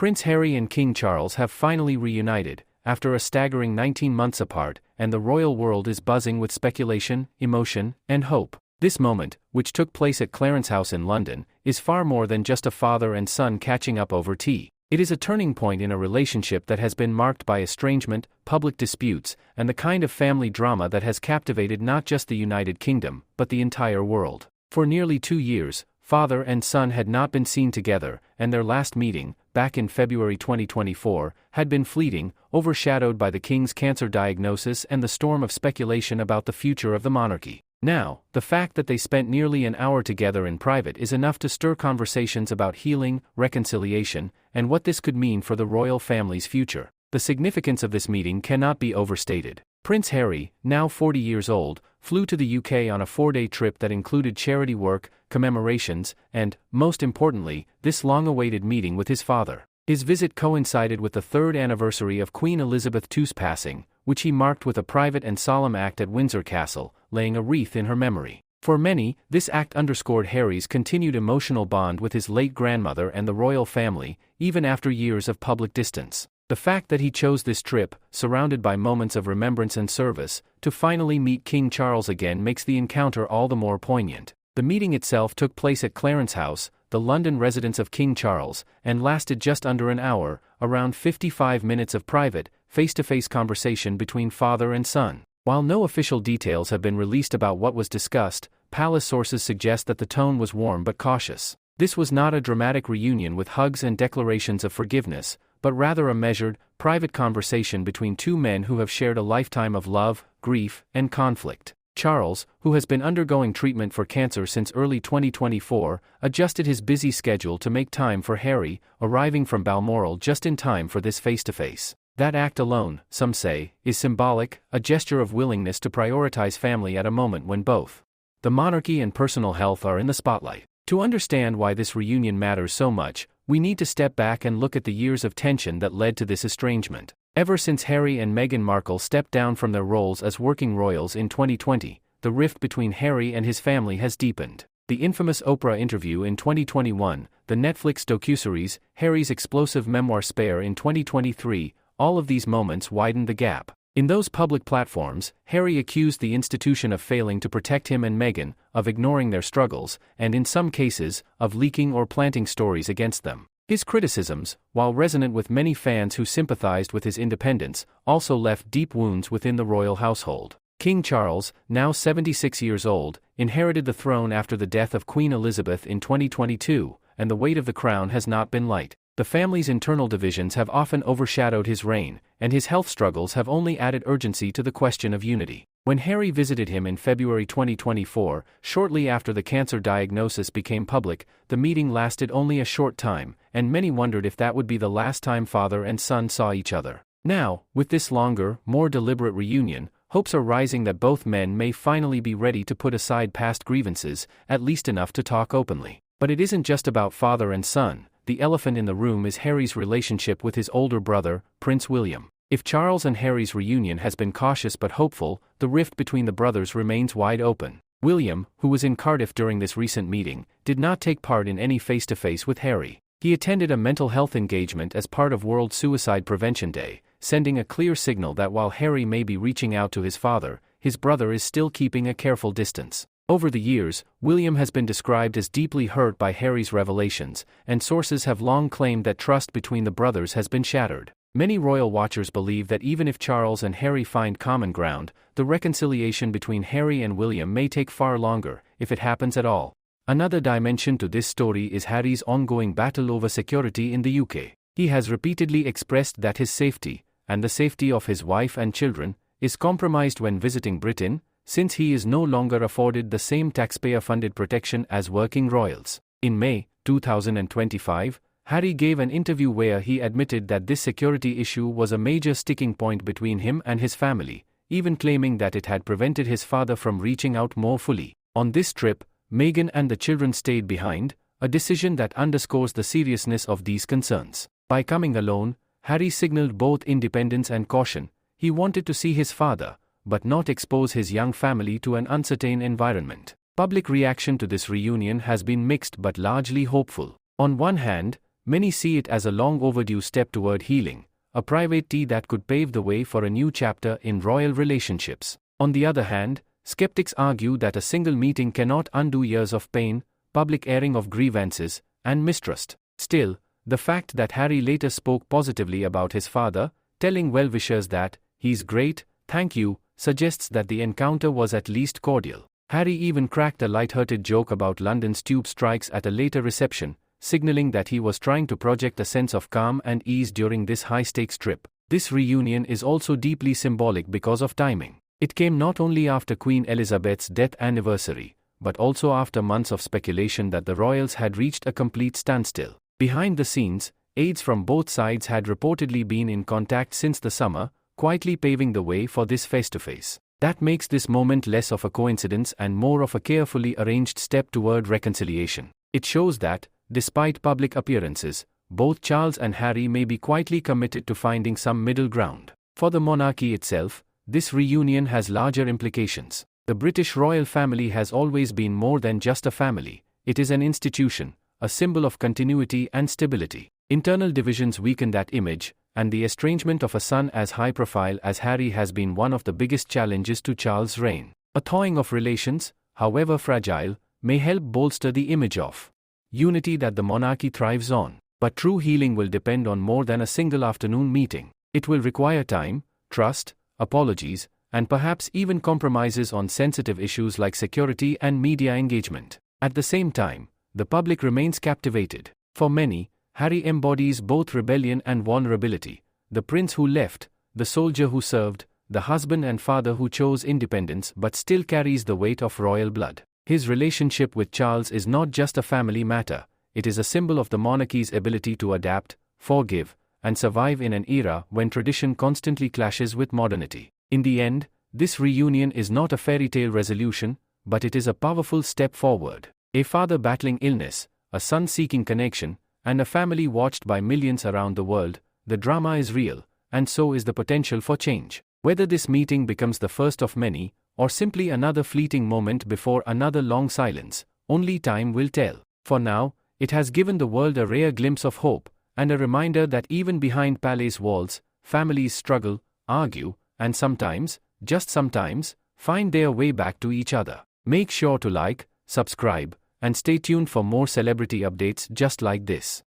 Prince Harry and King Charles have finally reunited, after a staggering 19 months apart, and the royal world is buzzing with speculation, emotion, and hope. This moment, which took place at Clarence House in London, is far more than just a father and son catching up over tea. It is a turning point in a relationship that has been marked by estrangement, public disputes, and the kind of family drama that has captivated not just the United Kingdom, but the entire world. For nearly 2 years, father and son had not been seen together, and their last meeting, back in February 2024, had been fleeting, overshadowed by the king's cancer diagnosis and the storm of speculation about the future of the monarchy. Now, the fact that they spent nearly an hour together in private is enough to stir conversations about healing, reconciliation, and what this could mean for the royal family's future. The significance of this meeting cannot be overstated. Prince Harry, now 40 years old, flew to the UK on a 4-day trip that included charity work, commemorations, and, most importantly, this long-awaited meeting with his father. His visit coincided with the 3rd anniversary of Queen Elizabeth II's passing, which he marked with a private and solemn act at Windsor Castle, laying a wreath in her memory. For many, this act underscored Harry's continued emotional bond with his late grandmother and the royal family, even after years of public distance. The fact that he chose this trip, surrounded by moments of remembrance and service, to finally meet King Charles again makes the encounter all the more poignant. The meeting itself took place at Clarence House, the London residence of King Charles, and lasted just under an hour, around 55 minutes of private, face-to-face conversation between father and son. While no official details have been released about what was discussed, palace sources suggest that the tone was warm but cautious. This was not a dramatic reunion with hugs and declarations of forgiveness, but rather a measured, private conversation between two men who have shared a lifetime of love, grief, and conflict. Charles, who has been undergoing treatment for cancer since early 2024, adjusted his busy schedule to make time for Harry, arriving from Balmoral just in time for this face-to-face. That act alone, some say, is symbolic, a gesture of willingness to prioritize family at a moment when both the monarchy and personal health are in the spotlight. To understand why this reunion matters so much, we need to step back and look at the years of tension that led to this estrangement. Ever since Harry and Meghan Markle stepped down from their roles as working royals in 2020, the rift between Harry and his family has deepened. The infamous Oprah interview in 2021, the Netflix docuseries, Harry's explosive memoir Spare in 2023, all of these moments widened the gap. In those public platforms, Harry accused the institution of failing to protect him and Meghan, of ignoring their struggles, and in some cases, of leaking or planting stories against them. His criticisms, while resonant with many fans who sympathized with his independence, also left deep wounds within the royal household. King Charles, now 76 years old, inherited the throne after the death of Queen Elizabeth in 2022, and the weight of the crown has not been light. The family's internal divisions have often overshadowed his reign, and his health struggles have only added urgency to the question of unity. When Harry visited him in February 2024, shortly after the cancer diagnosis became public, the meeting lasted only a short time, and many wondered if that would be the last time father and son saw each other. Now, with this longer, more deliberate reunion, hopes are rising that both men may finally be ready to put aside past grievances, at least enough to talk openly. But it isn't just about father and son. The elephant in the room is Harry's relationship with his older brother, Prince William. If Charles and Harry's reunion has been cautious but hopeful, the rift between the brothers remains wide open. William, who was in Cardiff during this recent meeting, did not take part in any face-to-face with Harry. He attended a mental health engagement as part of World Suicide Prevention Day, sending a clear signal that while Harry may be reaching out to his father, his brother is still keeping a careful distance. Over the years, William has been described as deeply hurt by Harry's revelations, and sources have long claimed that trust between the brothers has been shattered. Many royal watchers believe that even if Charles and Harry find common ground, the reconciliation between Harry and William may take far longer, if it happens at all. Another dimension to this story is Harry's ongoing battle over security in the UK. He has repeatedly expressed that his safety, and the safety of his wife and children, is compromised when visiting Britain, since he is no longer afforded the same taxpayer-funded protection as working royals. In May 2025, Harry gave an interview where he admitted that this security issue was a major sticking point between him and his family, even claiming that it had prevented his father from reaching out more fully. On this trip, Meghan and the children stayed behind, a decision that underscores the seriousness of these concerns. By coming alone, Harry signaled both independence and caution. He wanted to see his father, but not expose his young family to an uncertain environment. Public reaction to this reunion has been mixed but largely hopeful. On one hand, many see it as a long overdue step toward healing, a private tea that could pave the way for a new chapter in royal relationships. On the other hand, skeptics argue that a single meeting cannot undo years of pain, public airing of grievances, and mistrust. Still, the fact that Harry later spoke positively about his father, telling well-wishers that, "He's great, thank you," suggests that the encounter was at least cordial. Harry even cracked a light-hearted joke about London's tube strikes at a later reception, signaling that he was trying to project a sense of calm and ease during this high-stakes trip. This reunion is also deeply symbolic because of timing. It came not only after Queen Elizabeth's death anniversary, but also after months of speculation that the royals had reached a complete standstill. Behind the scenes, aides from both sides had reportedly been in contact since the summer, quietly paving the way for this face-to-face. That makes this moment less of a coincidence and more of a carefully arranged step toward reconciliation. It shows that, despite public appearances, both Charles and Harry may be quietly committed to finding some middle ground. For the monarchy itself, this reunion has larger implications. The British royal family has always been more than just a family. It is an institution, a symbol of continuity and stability. Internal divisions weaken that image, and the estrangement of a son as high-profile as Harry has been one of the biggest challenges to Charles' reign. A thawing of relations, however fragile, may help bolster the image of unity that the monarchy thrives on. But true healing will depend on more than a single afternoon meeting. It will require time, trust, apologies, and perhaps even compromises on sensitive issues like security and media engagement. At the same time, the public remains captivated. For many, Harry embodies both rebellion and vulnerability, the prince who left, the soldier who served, the husband and father who chose independence but still carries the weight of royal blood. His relationship with Charles is not just a family matter, it is a symbol of the monarchy's ability to adapt, forgive, and survive in an era when tradition constantly clashes with modernity. In the end, this reunion is not a fairy tale resolution, but it is a powerful step forward. A father battling illness, a son seeking connection, and a family watched by millions around the world. The drama is real, and so is the potential for change. Whether this meeting becomes the first of many, or simply another fleeting moment before another long silence, only time will tell. For now, it has given the world a rare glimpse of hope, and a reminder that even behind palace walls, families struggle, argue, and sometimes, just sometimes, find their way back to each other. Make sure to like, subscribe, and stay tuned for more celebrity updates just like this.